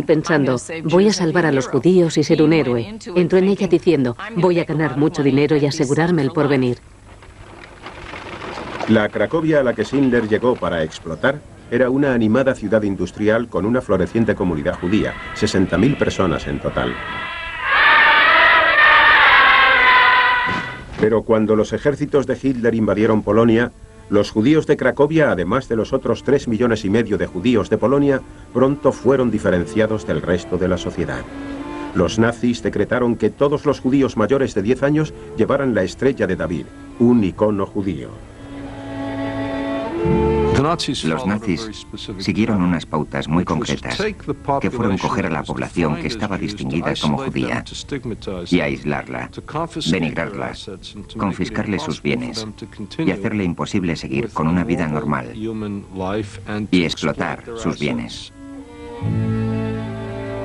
pensando, voy a salvar a los judíos y ser un héroe. Entró en ella diciendo, voy a ganar mucho dinero y asegurarme el porvenir. La Cracovia a la que Schindler llegó para explotar era una animada ciudad industrial con una floreciente comunidad judía, 60.000 personas en total. Pero cuando los ejércitos de Hitler invadieron Polonia, los judíos de Cracovia, además de los otros 3,5 millones de judíos de Polonia, pronto fueron diferenciados del resto de la sociedad. Los nazis decretaron que todos los judíos mayores de 10 años llevaran la estrella de David, un icono judío. Los nazis siguieron unas pautas muy concretas, que fueron coger a la población que estaba distinguida como judía y aislarla, denigrarla, confiscarle sus bienes y hacerle imposible seguir con una vida normal y explotar sus bienes.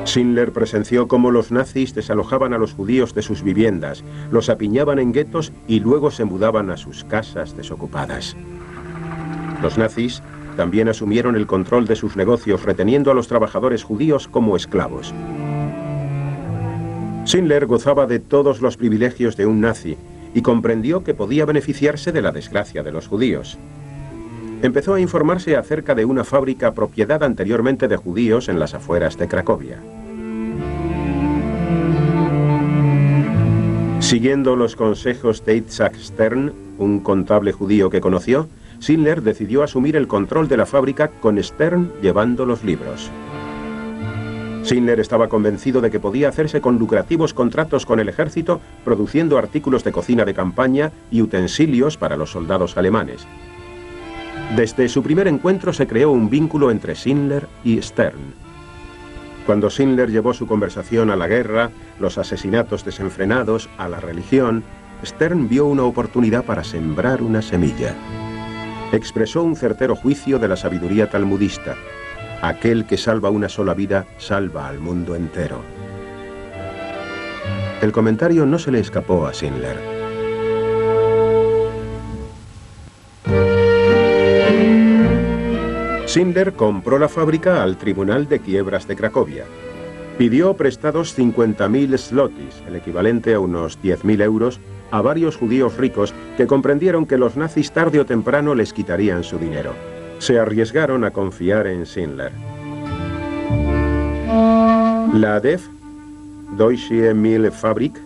Schindler presenció cómo los nazis desalojaban a los judíos de sus viviendas, los apiñaban en guetos y luego se mudaban a sus casas desocupadas. Los nazis también asumieron el control de sus negocios, reteniendo a los trabajadores judíos como esclavos. Schindler gozaba de todos los privilegios de un nazi y comprendió que podía beneficiarse de la desgracia de los judíos. Empezó a informarse acerca de una fábrica propiedad anteriormente de judíos en las afueras de Cracovia. Siguiendo los consejos de Itzhak Stern, un contable judío que conoció, Schindler decidió asumir el control de la fábrica con Stern llevando los libros. Schindler estaba convencido de que podía hacerse con lucrativos contratos con el ejército, produciendo artículos de cocina de campaña y utensilios para los soldados alemanes. Desde su primer encuentro se creó un vínculo entre Schindler y Stern. Cuando Schindler llevó su conversación a la guerra, los asesinatos desenfrenados, a la religión, Stern vio una oportunidad para sembrar una semilla. Expresó un certero juicio de la sabiduría talmudista. Aquel que salva una sola vida, salva al mundo entero. El comentario no se le escapó a Schindler. Schindler compró la fábrica al Tribunal de Quiebras de Cracovia. Pidió prestados 50.000 zlotys, el equivalente a unos 10.000 euros, a varios judíos ricos que comprendieron que los nazis tarde o temprano les quitarían su dinero. Se arriesgaron a confiar en Schindler. La DEF, Deutsche Mühlfabrik,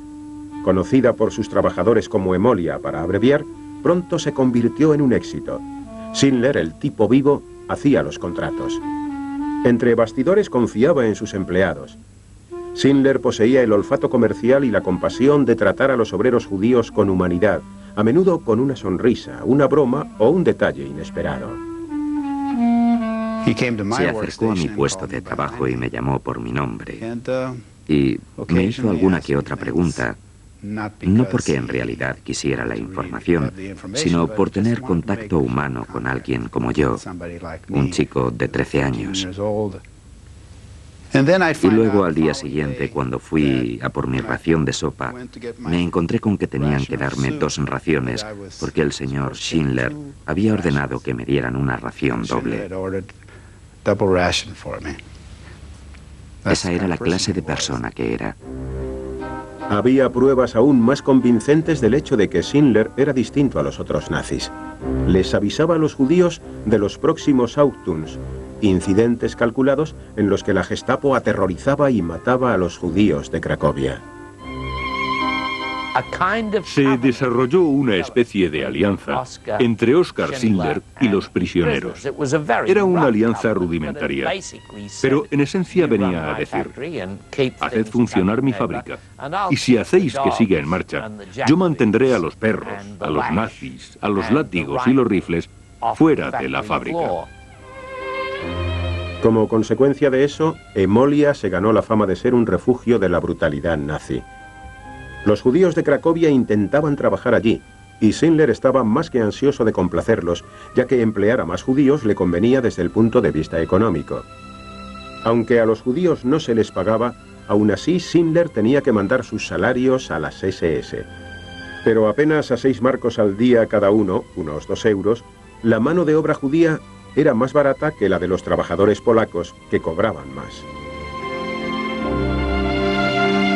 conocida por sus trabajadores como Emolia para abreviar, pronto se convirtió en un éxito. Schindler, el tipo vivo, hacía los contratos. Entre bastidores confiaba en sus empleados. Schindler poseía el olfato comercial y la compasión de tratar a los obreros judíos con humanidad, a menudo con una sonrisa, una broma o un detalle inesperado. Se acercó a mi puesto de trabajo y me llamó por mi nombre. Y me hizo alguna que otra pregunta, no porque en realidad quisiera la información, sino por tener contacto humano con alguien como yo, un chico de 13 años. Y luego al día siguiente, cuando fui a por mi ración de sopa, me encontré con que tenían que darme 2 raciones, porque el señor Schindler había ordenado que me dieran una ración doble. Esa era la clase de persona que era. Había pruebas aún más convincentes del hecho de que Schindler era distinto a los otros nazis. Les avisaba a los judíos de los próximos Auftüns, incidentes calculados en los que la Gestapo aterrorizaba y mataba a los judíos de Cracovia. Se desarrolló una especie de alianza entre Oskar Schindler y los prisioneros. Era una alianza rudimentaria, pero en esencia venía a decir: haced funcionar mi fábrica, y si hacéis que siga en marcha, yo mantendré a los perros, a los nazis, a los látigos y los rifles fuera de la fábrica. Como consecuencia de eso, Emolia se ganó la fama de ser un refugio de la brutalidad nazi. Los judíos de Cracovia intentaban trabajar allí, y Schindler estaba más que ansioso de complacerlos, ya que emplear a más judíos le convenía desde el punto de vista económico. Aunque a los judíos no se les pagaba, aún así Schindler tenía que mandar sus salarios a las SS. Pero apenas a 6 marcos al día cada uno, unos 2 euros, la mano de obra judía era más barata que la de los trabajadores polacos, que cobraban más.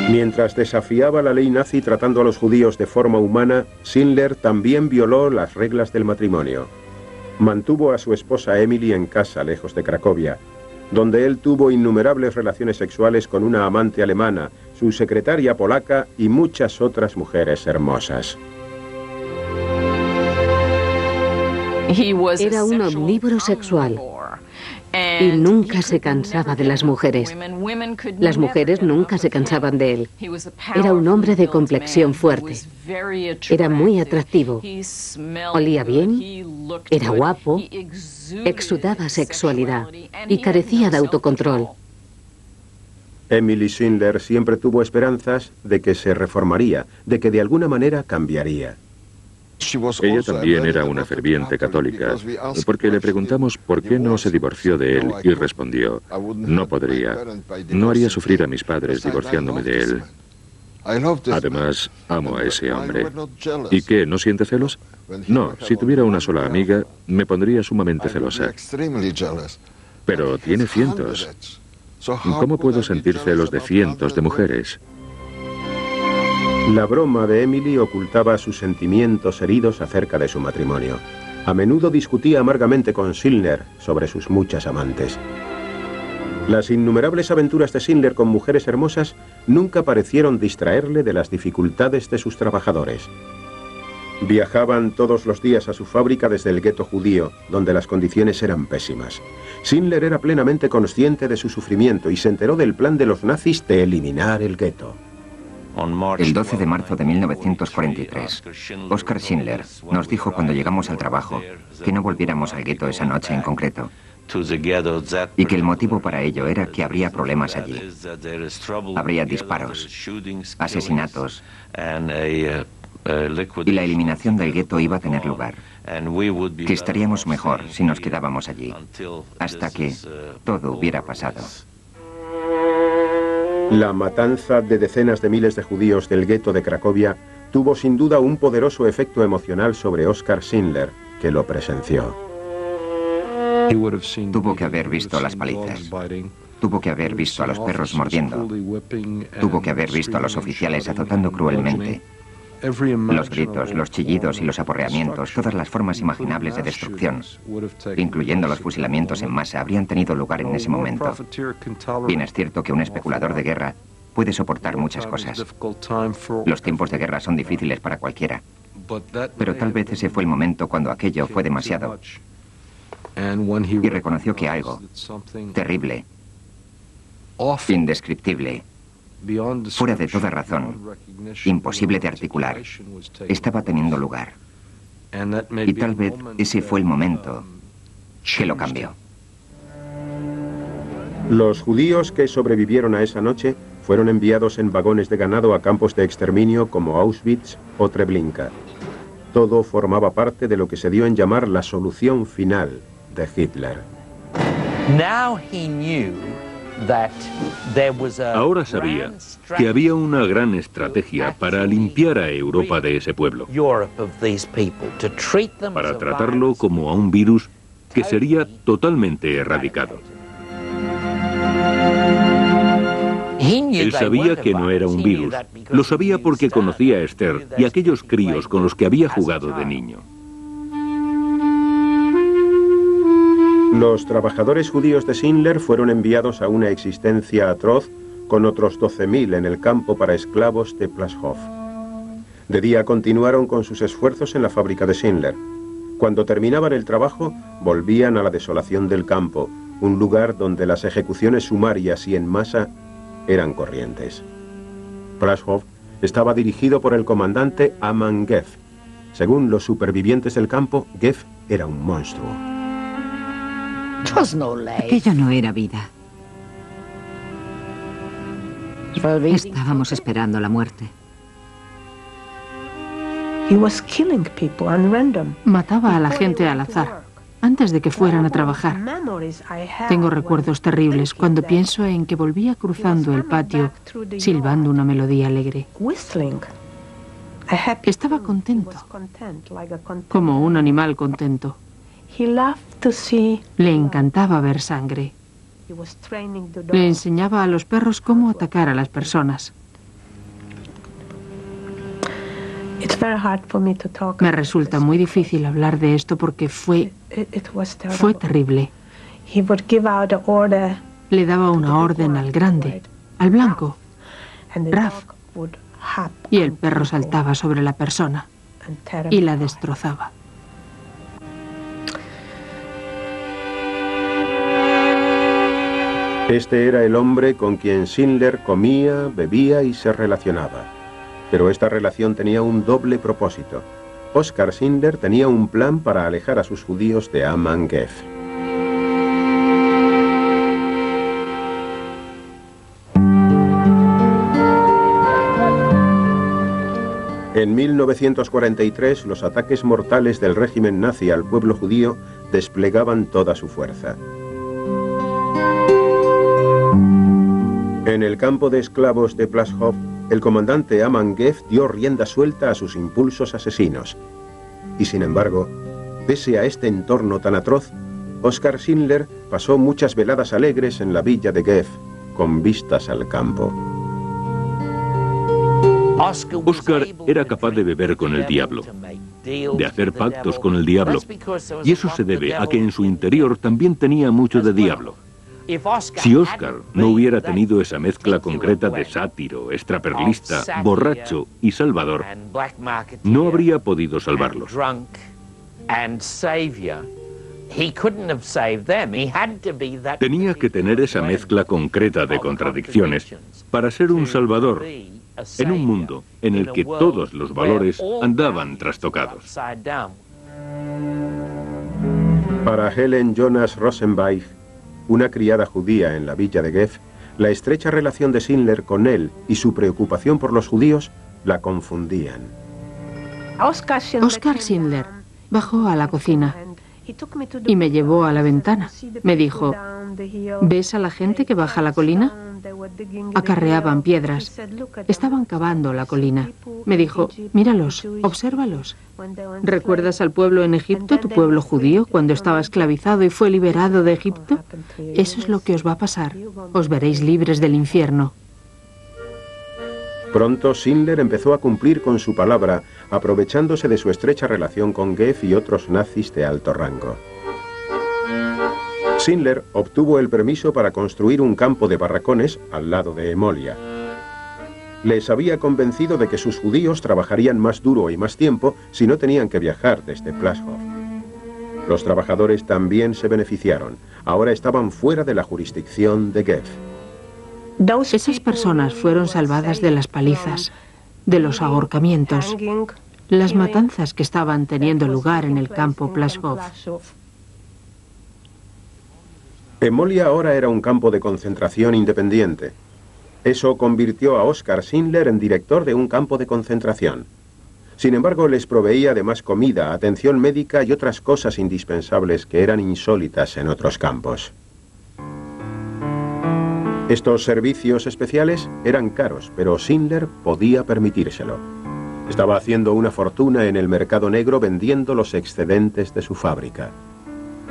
Mientras desafiaba la ley nazi tratando a los judíos de forma humana, Schindler también violó las reglas del matrimonio. Mantuvo a su esposa Emily en casa, lejos de Cracovia, donde él tuvo innumerables relaciones sexuales con una amante alemana, su secretaria polaca y muchas otras mujeres hermosas. Era un omnívoro sexual y nunca se cansaba de las mujeres. Las mujeres nunca se cansaban de él. Era un hombre de complexión fuerte. Era muy atractivo. Olía bien, era guapo, exudaba sexualidad y carecía de autocontrol. Emily Schindler siempre tuvo esperanzas de que se reformaría, de que de alguna manera cambiaría. Ella también era una ferviente católica, porque le preguntamos por qué no se divorció de él y respondió, no podría, no haría sufrir a mis padres divorciándome de él. Además, amo a ese hombre. ¿Y qué, no siente celos? No, si tuviera una sola amiga, me pondría sumamente celosa. Pero tiene cientos. ¿Cómo puedo sentir celos de cientos de mujeres? La broma de Emily ocultaba sus sentimientos heridos acerca de su matrimonio. A menudo discutía amargamente con Schindler sobre sus muchas amantes. Las innumerables aventuras de Schindler con mujeres hermosas nunca parecieron distraerle de las dificultades de sus trabajadores. Viajaban todos los días a su fábrica desde el gueto judío, donde las condiciones eran pésimas. Schindler era plenamente consciente de su sufrimiento y se enteró del plan de los nazis de eliminar el gueto. El 12 de marzo de 1943, Oskar Schindler nos dijo cuando llegamos al trabajo que no volviéramos al gueto esa noche en concreto, y que el motivo para ello era que habría problemas allí. Habría disparos, asesinatos, y la eliminación del gueto iba a tener lugar, que estaríamos mejor si nos quedábamos allí, hasta que todo hubiera pasado. La matanza de decenas de miles de judíos del gueto de Cracovia tuvo sin duda un poderoso efecto emocional sobre Oskar Schindler, que lo presenció. Tuvo que haber visto las palizas. Tuvo que haber visto a los perros mordiendo. Tuvo que haber visto a los oficiales azotando cruelmente. Los gritos, los chillidos y los aporreamientos, todas las formas imaginables de destrucción, incluyendo los fusilamientos en masa, habrían tenido lugar en ese momento. Bien es cierto que un especulador de guerra puede soportar muchas cosas. Los tiempos de guerra son difíciles para cualquiera. Pero tal vez ese fue el momento cuando aquello fue demasiado. Y reconoció que algo terrible, indescriptible, fuera de toda razón, imposible de articular, estaba teniendo lugar. Y tal vez ese fue el momento que lo cambió. Los judíos que sobrevivieron a esa noche fueron enviados en vagones de ganado a campos de exterminio como Auschwitz o Treblinka. Todo formaba parte de lo que se dio en llamar la solución final de Hitler. Ahora sabía que había una gran estrategia para limpiar a Europa de ese pueblo, para tratarlo como a un virus que sería totalmente erradicado. Él sabía que no era un virus, lo sabía porque conocía a Esther y a aquellos críos con los que había jugado de niño. Los trabajadores judíos de Schindler fueron enviados a una existencia atroz con otros 12.000 en el campo para esclavos de Plaszow. De día continuaron con sus esfuerzos en la fábrica de Schindler. Cuando terminaban el trabajo, volvían a la desolación del campo, un lugar donde las ejecuciones sumarias y en masa eran corrientes. Plaszow estaba dirigido por el comandante Aman Geff. Según los supervivientes del campo, Geff era un monstruo. Aquello no era vida. Estábamos esperando la muerte. Mataba a la gente al azar, antes de que fueran a trabajar. Tengo recuerdos terribles cuando pienso en que volvía cruzando el patio, silbando una melodía alegre. Estaba contento, como un animal contento. Le encantaba ver sangre. Le enseñaba a los perros cómo atacar a las personas. Me resulta muy difícil hablar de esto porque fue terrible. Le daba una orden al grande, al blanco, Raf, y el perro saltaba sobre la persona y la destrozaba. Este era el hombre con quien Schindler comía, bebía y se relacionaba. Pero esta relación tenía un doble propósito. Oskar Schindler tenía un plan para alejar a sus judíos de Amman Geff. En 1943, los ataques mortales del régimen nazi al pueblo judío desplegaban toda su fuerza. En el campo de esclavos de Plaszow, el comandante Amman Geff dio rienda suelta a sus impulsos asesinos. Y sin embargo, pese a este entorno tan atroz, Oskar Schindler pasó muchas veladas alegres en la villa de Geff, con vistas al campo. Oskar era capaz de beber con el diablo, de hacer pactos con el diablo, y eso se debe a que en su interior también tenía mucho de diablo. Si Oskar no hubiera tenido esa mezcla concreta de sátiro, extraperlista, borracho y salvador, no habría podido salvarlos. Tenía que tener esa mezcla concreta de contradicciones para ser un salvador en un mundo en el que todos los valores andaban trastocados. Para Helen Jonas Rosenweig, una criada judía en la villa de Geff, la estrecha relación de Schindler con él y su preocupación por los judíos la confundían. Oskar Schindler bajó a la cocina y me llevó a la ventana. Me dijo, ¿ves a la gente que baja la colina? Acarreaban piedras. Estaban cavando la colina. Me dijo, míralos, obsérvalos. ¿Recuerdas al pueblo en Egipto, tu pueblo judío, cuando estaba esclavizado y fue liberado de Egipto? Eso es lo que os va a pasar. Os veréis libres del infierno. Pronto Schindler empezó a cumplir con su palabra, aprovechándose de su estrecha relación con Geff y otros nazis de alto rango. Schindler obtuvo el permiso para construir un campo de barracones al lado de Emolia. Les había convencido de que sus judíos trabajarían más duro y más tiempo si no tenían que viajar desde Plaszow. Los trabajadores también se beneficiaron. Ahora estaban fuera de la jurisdicción de Geff. Esas personas fueron salvadas de las palizas, de los ahorcamientos, las matanzas que estaban teniendo lugar en el campo Plaszow. Emolia ahora era un campo de concentración independiente. Eso convirtió a Oskar Schindler en director de un campo de concentración. Sin embargo, les proveía de más comida, atención médica y otras cosas indispensables que eran insólitas en otros campos. Estos servicios especiales eran caros, pero Schindler podía permitírselo. Estaba haciendo una fortuna en el mercado negro vendiendo los excedentes de su fábrica.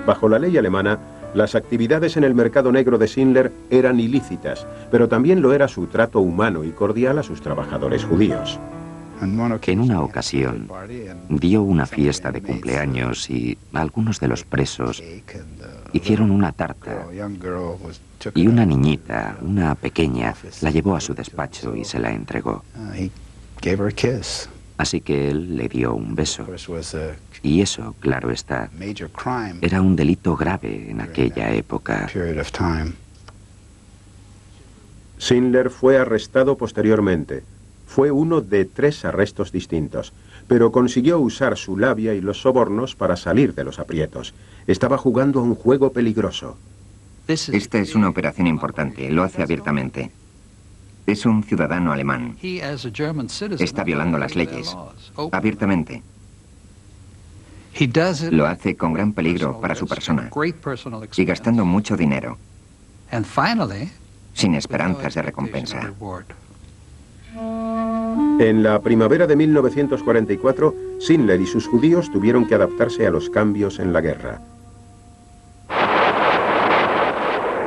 Bajo la ley alemana, las actividades en el mercado negro de Schindler eran ilícitas, pero también lo era su trato humano y cordial a sus trabajadores judíos. En una ocasión dio una fiesta de cumpleaños y algunos de los presos hicieron una tarta y una niñita, una pequeña, la llevó a su despacho y se la entregó. Así que él le dio un beso. Y eso, claro está, era un delito grave en aquella época. Schindler fue arrestado posteriormente. Fue uno de 3 arrestos distintos, pero consiguió usar su labia y los sobornos para salir de los aprietos. Estaba jugando a un juego peligroso. Esta es una operación importante, lo hace abiertamente. Es un ciudadano alemán. Está violando las leyes, abiertamente. Lo hace con gran peligro para su persona y gastando mucho dinero, sin esperanzas de recompensa. En la primavera de 1944, Schindler y sus judíos tuvieron que adaptarse a los cambios en la guerra.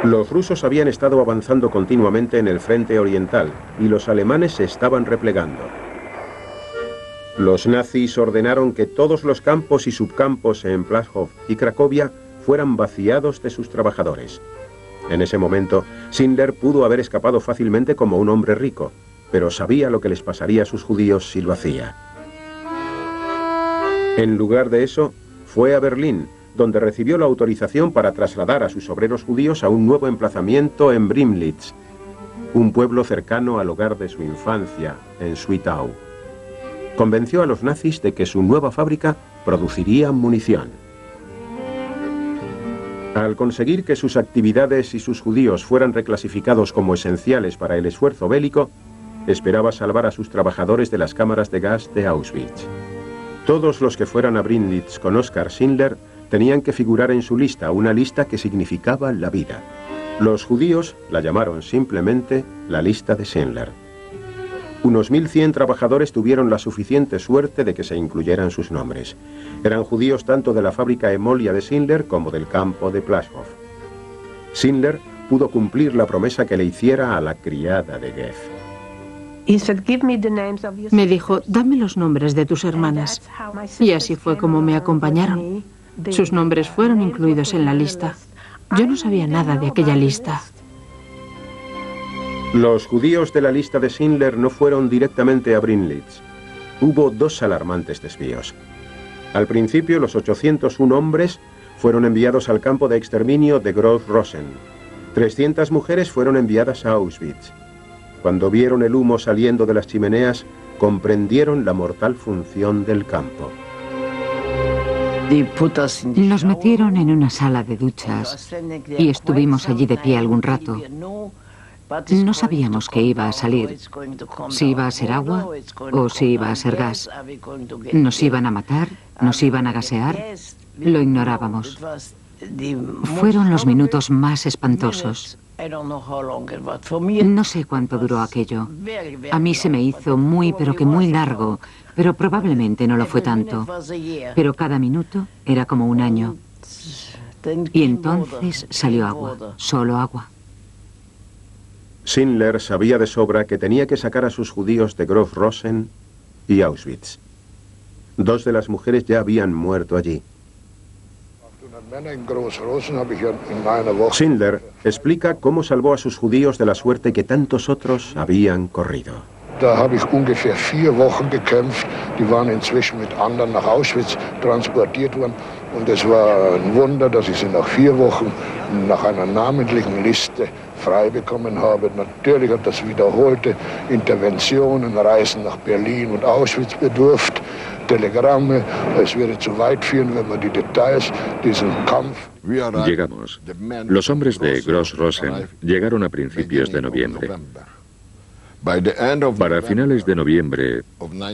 Los rusos habían estado avanzando continuamente en el frente oriental y los alemanes se estaban replegando. Los nazis ordenaron que todos los campos y subcampos en Plaszow y Cracovia fueran vaciados de sus trabajadores. En ese momento, Schindler pudo haber escapado fácilmente como un hombre rico, pero sabía lo que les pasaría a sus judíos si lo hacía. En lugar de eso, fue a Berlín, donde recibió la autorización para trasladar a sus obreros judíos a un nuevo emplazamiento en Brimlitz, un pueblo cercano al hogar de su infancia, en Zwickau. Convenció a los nazis de que su nueva fábrica produciría munición. Al conseguir que sus actividades y sus judíos fueran reclasificados como esenciales para el esfuerzo bélico, esperaba salvar a sus trabajadores de las cámaras de gas de Auschwitz. Todos los que fueran a Brimlitz con Oskar Schindler tenían que figurar en su lista, una lista que significaba la vida. Los judíos la llamaron simplemente la lista de Schindler. Unos 1.100 trabajadores tuvieron la suficiente suerte de que se incluyeran sus nombres. Eran judíos tanto de la fábrica Emolia de Schindler como del campo de Plaszow. Schindler pudo cumplir la promesa que le hiciera a la criada de Goethe. Me dijo, dame los nombres de tus hermanas. Y así fue como me acompañaron. Sus nombres fueron incluidos en la lista. Yo no sabía nada de aquella lista. Los judíos de la lista de Schindler no fueron directamente a Brimlitz. Hubo dos alarmantes desvíos. Al principio, los 801 hombres fueron enviados al campo de exterminio de Gross-Rosen. 300 mujeres fueron enviadas a Auschwitz. Cuando vieron el humo saliendo de las chimeneas, comprendieron la mortal función del campo. Nos metieron en una sala de duchas y estuvimos allí de pie algún rato. No sabíamos qué iba a salir, si iba a ser agua o si iba a ser gas. ¿Nos iban a matar? ¿Nos iban a gasear? Lo ignorábamos. Fueron los minutos más espantosos. No sé cuánto duró aquello. A mí se me hizo muy, pero que muy largo, pero probablemente no lo fue tanto. Pero cada minuto era como un año. Y entonces salió agua, solo agua. Schindler sabía de sobra que tenía que sacar a sus judíos de Gross-Rosen y Auschwitz. Dos de las mujeres ya habían muerto allí. Schindler explica cómo salvó a sus judíos de la suerte que tantos otros habían corrido. Da habe ich ungefähr 4 Wochen gekämpft. Die waren inzwischen mit anderen nach Auschwitz transportiert worden. Und es war ein Wunder, dass ich sie nach 4 Wochen nach einer namentlichen Liste frei bekommen habe. Natürlich hat das wiederholte Interventionen, Reisen nach Berlin und Auschwitz bedurft, Telegramme. Es würde zu weit führen, wenn man die Details diesen Kampf... Llegamos. Los hombres de Gross-Rosen llegaron a principios de noviembre. Para finales de noviembre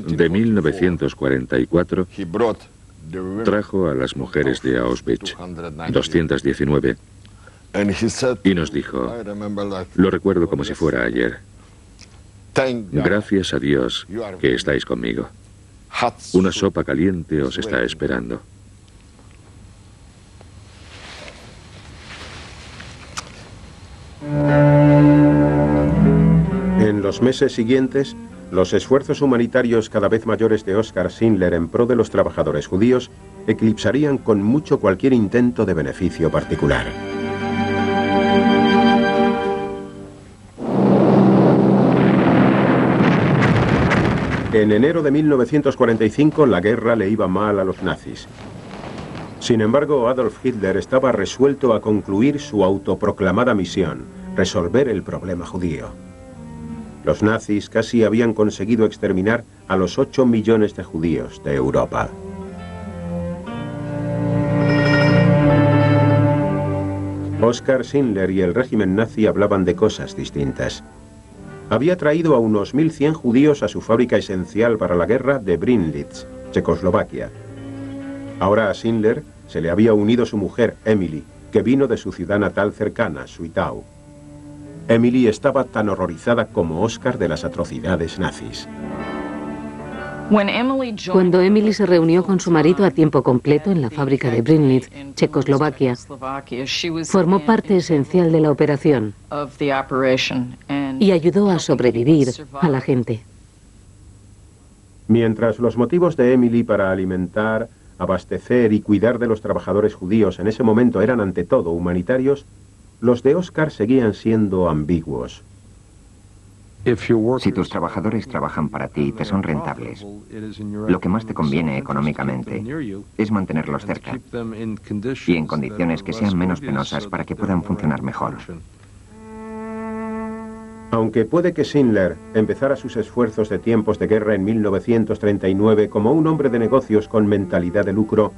de 1944, trajo a las mujeres de Auschwitz, 219, y nos dijo, lo recuerdo como si fuera ayer, gracias a Dios que estáis conmigo. Una sopa caliente os está esperando. En los meses siguientes, los esfuerzos humanitarios cada vez mayores de Oskar Schindler en pro de los trabajadores judíos eclipsarían con mucho cualquier intento de beneficio particular. En enero de 1945 la guerra le iba mal a los nazis. Sin embargo, Adolf Hitler estaba resuelto a concluir su autoproclamada misión, resolver el problema judío. Los nazis casi habían conseguido exterminar a los 8 millones de judíos de Europa. Oskar Schindler y el régimen nazi hablaban de cosas distintas. Había traído a unos 1.100 judíos a su fábrica esencial para la guerra de Brimlitz, Checoslovaquia. Ahora a Schindler se le había unido su mujer, Emily, que vino de su ciudad natal cercana, Zwickau. Emily estaba tan horrorizada como Oskar de las atrocidades nazis. Cuando Emily se reunió con su marido a tiempo completo en la fábrica de Brimlitz, Checoslovaquia, formó parte esencial de la operación y ayudó a sobrevivir a la gente. Mientras los motivos de Emily para alimentar, abastecer y cuidar de los trabajadores judíos en ese momento eran ante todo humanitarios, los de Oscar seguían siendo ambiguos. Si tus trabajadores trabajan para ti y te son rentables, lo que más te conviene económicamente es mantenerlos cerca y en condiciones que sean menos penosas para que puedan funcionar mejor. Aunque puede que Schindler empezara sus esfuerzos de tiempos de guerra en 1939 como un hombre de negocios con mentalidad de lucro,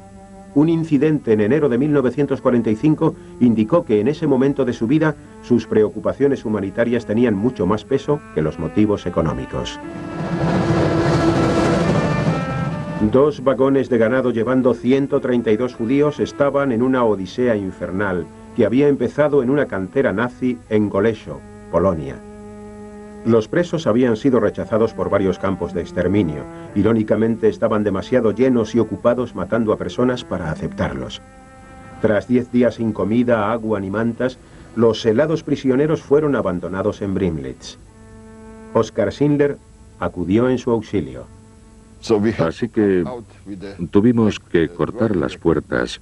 un incidente en enero de 1945 indicó que en ese momento de su vida sus preocupaciones humanitarias tenían mucho más peso que los motivos económicos. 2 vagones de ganado llevando 132 judíos estaban en una odisea infernal que había empezado en una cantera nazi en Goleszo, Polonia. Los presos habían sido rechazados por varios campos de exterminio. Irónicamente, estaban demasiado llenos y ocupados matando a personas para aceptarlos. Tras 10 días sin comida, agua ni mantas, los helados prisioneros fueron abandonados en Brimlitz. Oskar Schindler acudió en su auxilio. Así que tuvimos que cortar las puertas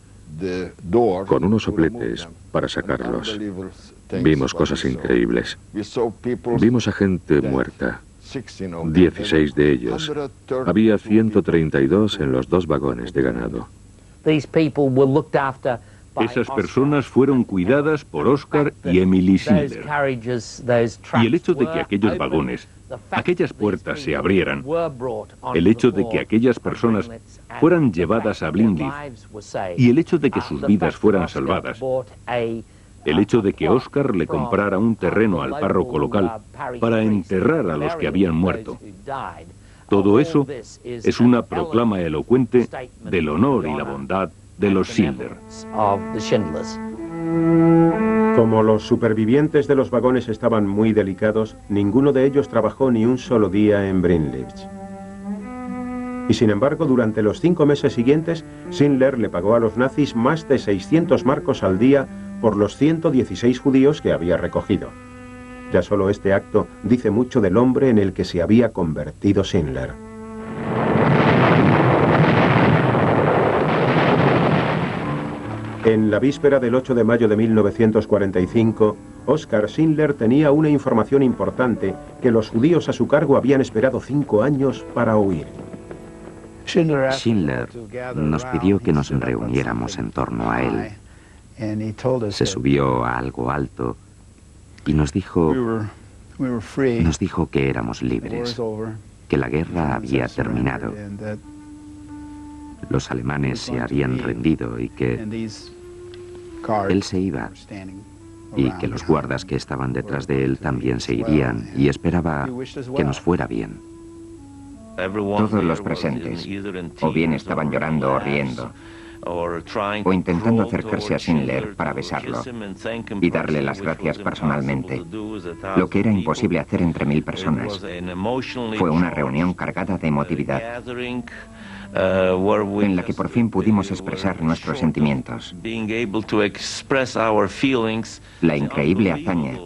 con unos sopletes para sacarlos. Vimos cosas increíbles. Vimos a gente muerta. 16 de ellos. Había 132 en los 2 vagones de ganado. Esas personas fueron cuidadas por Oskar y Emily Schindler. Y el hecho de que aquellos vagones, aquellas puertas se abrieran, el hecho de que aquellas personas fueran llevadas a Brimlitz y el hecho de que sus vidas fueran salvadas, el hecho de que Oskar le comprara un terreno al párroco local para enterrar a los que habían muerto, todo eso es una proclama elocuente del honor y la bondad de los Schindler. Como los supervivientes de los vagones estaban muy delicados, ninguno de ellos trabajó ni un solo día en Brimlitz. Y sin embargo, durante los 5 meses siguientes, Schindler le pagó a los nazis más de 600 marcos al día por los 116 judíos que había recogido. Ya solo este acto dice mucho del hombre en el que se había convertido Schindler. En la víspera del 8 de mayo de 1945, Oskar Schindler tenía una información importante que los judíos a su cargo habían esperado 5 años para oír. Schindler nos pidió que nos reuniéramos en torno a él. Se subió a algo alto y nos dijo que éramos libres, que la guerra había terminado. Los alemanes se habían rendido y que él se iba, y que los guardas que estaban detrás de él también se irían, y esperaba que nos fuera bien. Todos los presentes, o bien estaban llorando o riendo, o intentando acercarse a Schindler para besarlo y darle las gracias personalmente, lo que era imposible hacer entre 1000 personas. Fue una reunión cargada de emotividad, en la que por fin pudimos expresar nuestros sentimientos. La increíble hazaña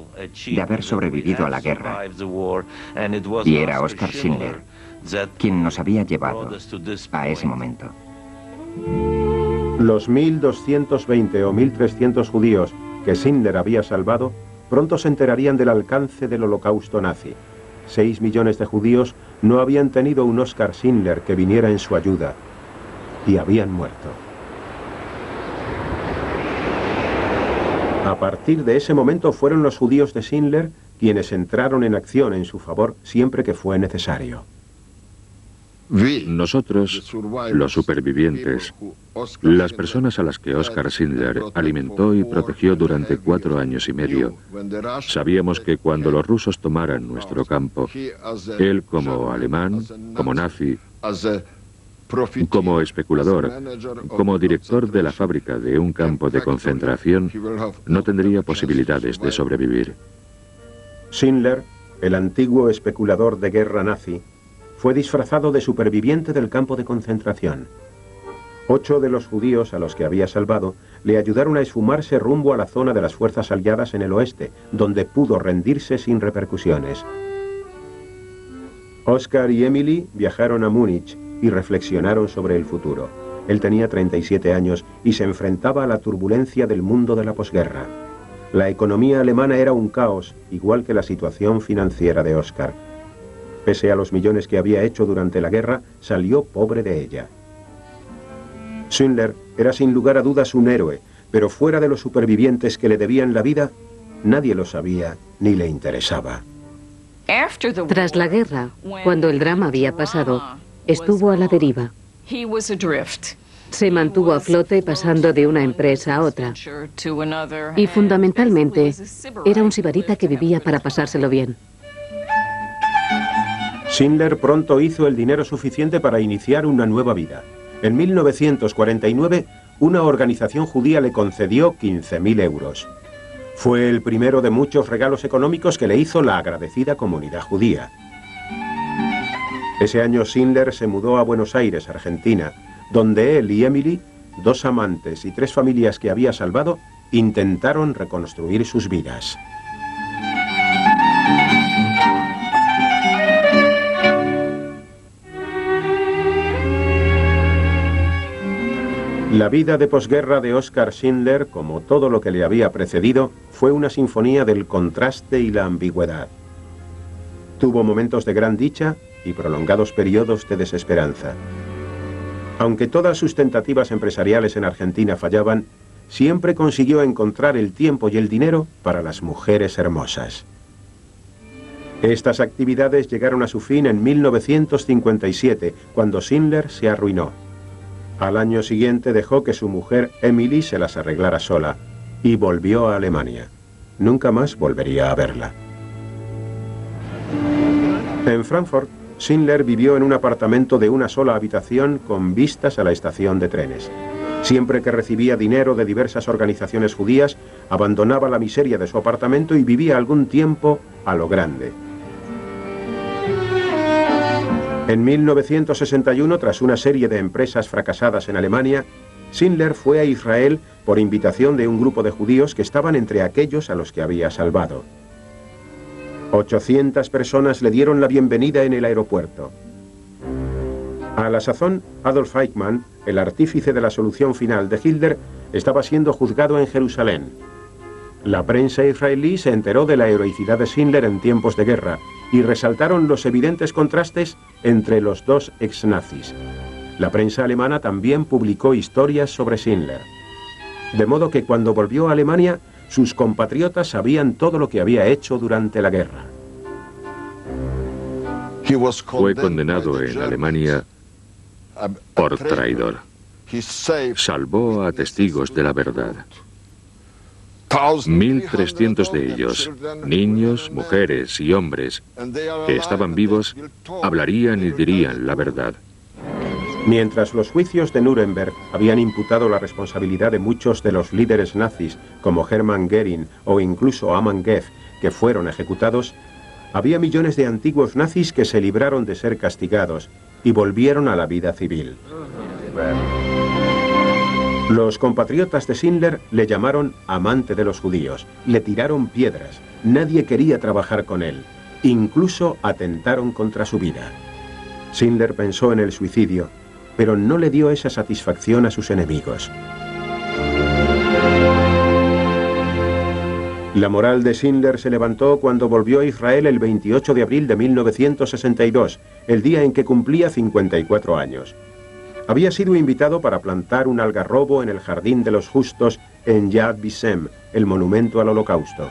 de haber sobrevivido a la guerra. Y era Oskar Schindler quien nos había llevado a ese momento. Los 1.220 o 1.300 judíos que Schindler había salvado pronto se enterarían del alcance del holocausto nazi. 6 millones de judíos no habían tenido un Oskar Schindler que viniera en su ayuda y habían muerto. A partir de ese momento fueron los judíos de Schindler quienes entraron en acción en su favor siempre que fue necesario. Nosotros, los supervivientes, las personas a las que Oskar Schindler alimentó y protegió durante 4 años y medio, sabíamos que cuando los rusos tomaran nuestro campo, él como alemán, como nazi, como especulador, como director de la fábrica de un campo de concentración, no tendría posibilidades de sobrevivir. Schindler, el antiguo especulador de guerra nazi, fue disfrazado de superviviente del campo de concentración. 8 de los judíos a los que había salvado le ayudaron a esfumarse rumbo a la zona de las fuerzas aliadas en el oeste, donde pudo rendirse sin repercusiones. Oscar y Emily viajaron a Múnich y reflexionaron sobre el futuro. Él tenía 37 años y se enfrentaba a la turbulencia del mundo de la posguerra. La economía alemana era un caos, igual que la situación financiera de Oscar. Pese a los millones que había hecho durante la guerra, salió pobre de ella. Schindler era sin lugar a dudas un héroe, pero fuera de los supervivientes que le debían la vida, nadie lo sabía ni le interesaba. Tras la guerra, cuando el drama había pasado, estuvo a la deriva. Se mantuvo a flote pasando de una empresa a otra. Y fundamentalmente, era un sibarita que vivía para pasárselo bien. Schindler pronto hizo el dinero suficiente para iniciar una nueva vida. En 1949, una organización judía le concedió 15.000 euros. Fue el primero de muchos regalos económicos que le hizo la agradecida comunidad judía. Ese año Schindler se mudó a Buenos Aires, Argentina, donde él y Emily, 2 amantes y 3 familias que había salvado, intentaron reconstruir sus vidas. La vida de posguerra de Oskar Schindler, como todo lo que le había precedido, fue una sinfonía del contraste y la ambigüedad. Tuvo momentos de gran dicha y prolongados periodos de desesperanza. Aunque todas sus tentativas empresariales en Argentina fallaban, siempre consiguió encontrar el tiempo y el dinero para las mujeres hermosas. Estas actividades llegaron a su fin en 1957, cuando Schindler se arruinó. Al año siguiente dejó que su mujer Emily se las arreglara sola y volvió a Alemania. Nunca más volvería a verla. En Frankfurt, Schindler vivió en un apartamento de una sola habitación con vistas a la estación de trenes. Siempre que recibía dinero de diversas organizaciones judías, abandonaba la miseria de su apartamento y vivía algún tiempo a lo grande. En 1961, tras una serie de empresas fracasadas en Alemania, Schindler fue a Israel por invitación de un grupo de judíos que estaban entre aquellos a los que había salvado. 800 personas le dieron la bienvenida en el aeropuerto. A la sazón, Adolf Eichmann, el artífice de la solución final de Hitler, estaba siendo juzgado en Jerusalén. La prensa israelí se enteró de la heroicidad de Schindler en tiempos de guerra y resaltaron los evidentes contrastes entre los 2 ex-nazis. La prensa alemana también publicó historias sobre Schindler. De modo que cuando volvió a Alemania, sus compatriotas sabían todo lo que había hecho durante la guerra. Fue condenado en Alemania por traidor. Salvó a testigos de la verdad. 1.300 de ellos, niños, mujeres y hombres, que estaban vivos, hablarían y dirían la verdad. Mientras los juicios de Nuremberg habían imputado la responsabilidad de muchos de los líderes nazis, como Hermann Göring o incluso Amann Göth, que fueron ejecutados, había millones de antiguos nazis que se libraron de ser castigados y volvieron a la vida civil. Los compatriotas de Schindler le llamaron amante de los judíos, le tiraron piedras, nadie quería trabajar con él, incluso atentaron contra su vida. Schindler pensó en el suicidio, pero no le dio esa satisfacción a sus enemigos. La moral de Schindler se levantó cuando volvió a Israel el 28 de abril de 1962, el día en que cumplía 54 años. Había sido invitado para plantar un algarrobo en el Jardín de los Justos en Yad Vashem, el monumento al Holocausto.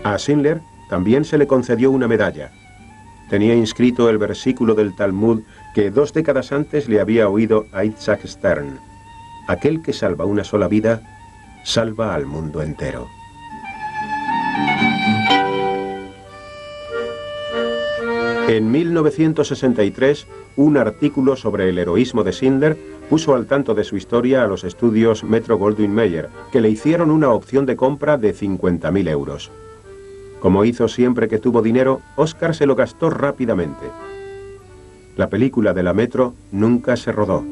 A Schindler también se le concedió una medalla. Tenía inscrito el versículo del Talmud que 2 décadas antes le había oído a Isaac Stern: aquel que salva una sola vida, salva al mundo entero. En 1963, un artículo sobre el heroísmo de Schindler puso al tanto de su historia a los estudios Metro-Goldwyn-Mayer, que le hicieron una opción de compra de 50.000 euros. Como hizo siempre que tuvo dinero, Oscar se lo gastó rápidamente. La película de la Metro nunca se rodó.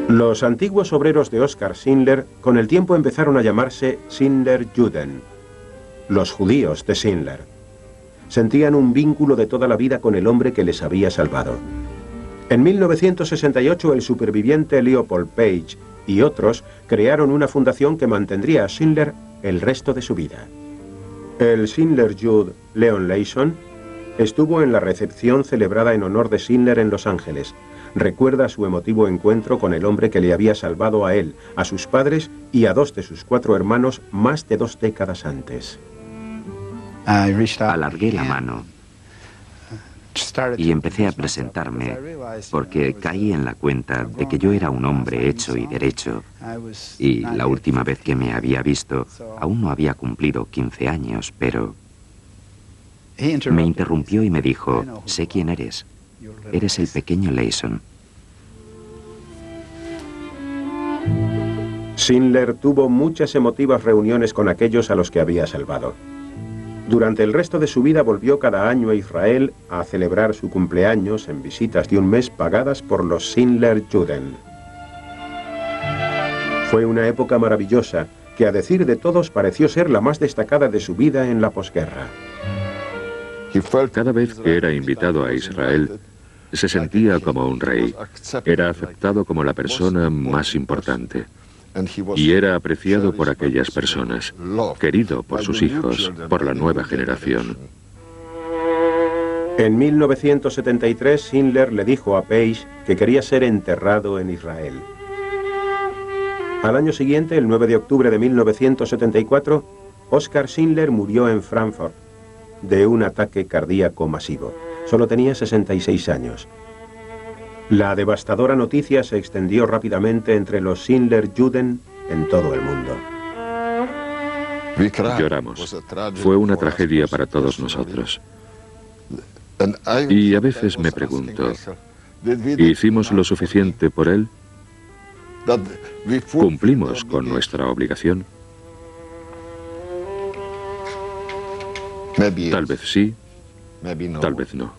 Los antiguos obreros de Oskar Schindler con el tiempo empezaron a llamarse Schindler-Juden, los judíos de Schindler. Sentían un vínculo de toda la vida con el hombre que les había salvado. En 1968 el superviviente Leopold Page y otros crearon una fundación que mantendría a Schindler el resto de su vida. El Schindler Youth Leon Leyson estuvo en la recepción celebrada en honor de Schindler en Los Ángeles. Recuerda su emotivo encuentro con el hombre que le había salvado a él, a sus padres y a 2 de sus 4 hermanos más de 2 décadas antes. Alargué la mano y empecé a presentarme porque caí en la cuenta de que yo era un hombre hecho y derecho y la última vez que me había visto aún no había cumplido 15 años, pero me interrumpió y me dijo: sé quién eres. Eres el pequeño Leyson. Schindler tuvo muchas emotivas reuniones con aquellos a los que había salvado. Durante el resto de su vida volvió cada año a Israel a celebrar su cumpleaños en visitas de un mes pagadas por los Schindler Juden. Fue una época maravillosa que, a decir de todos, pareció ser la más destacada de su vida en la posguerra. Cada vez que era invitado a Israel, se sentía como un rey. Era aceptado como la persona más importante. Y era apreciado por aquellas personas, querido por sus hijos, por la nueva generación. En 1973, Schindler le dijo a Page que quería ser enterrado en Israel. Al año siguiente, el 9 de octubre de 1974, Oskar Schindler murió en Frankfurt de un ataque cardíaco masivo. Solo tenía 66 años. La devastadora noticia se extendió rápidamente entre los Schindler Juden en todo el mundo. Lloramos. Fue una tragedia para todos nosotros. Y a veces me pregunto, ¿hicimos lo suficiente por él? ¿Cumplimos con nuestra obligación? Tal vez sí, tal vez no.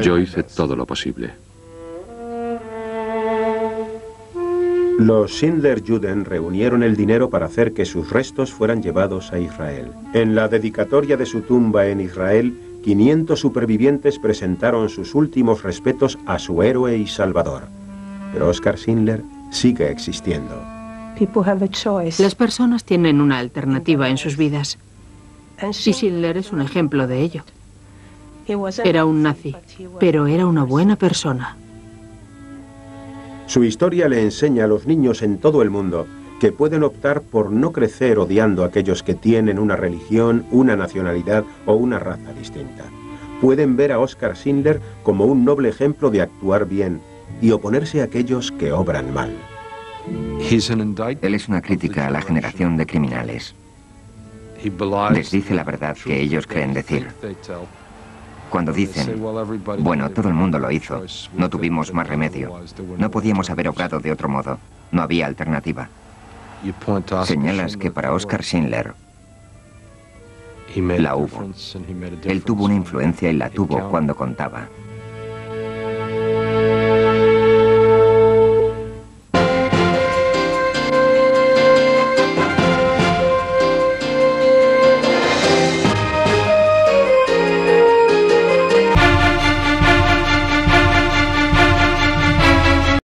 Yo hice todo lo posible. Los Schindler Juden reunieron el dinero para hacer que sus restos fueran llevados a Israel. En la dedicatoria de su tumba en Israel, 500 supervivientes presentaron sus últimos respetos a su héroe y salvador. Pero Oskar Schindler sigue existiendo. Las personas tienen una alternativa en sus vidas. Y Schindler es un ejemplo de ello. Era un nazi, pero era una buena persona. Su historia le enseña a los niños en todo el mundo que pueden optar por no crecer odiando a aquellos que tienen una religión, una nacionalidad o una raza distinta. Pueden ver a Oskar Schindler como un noble ejemplo de actuar bien y oponerse a aquellos que obran mal. Él es una crítica a la generación de criminales. Les dice la verdad que ellos creen decir. Cuando dicen, bueno, todo el mundo lo hizo, no tuvimos más remedio, no podíamos haber obrado de otro modo, no había alternativa. Señalas que para Oskar Schindler la hubo. Él tuvo una influencia y la tuvo cuando contaba.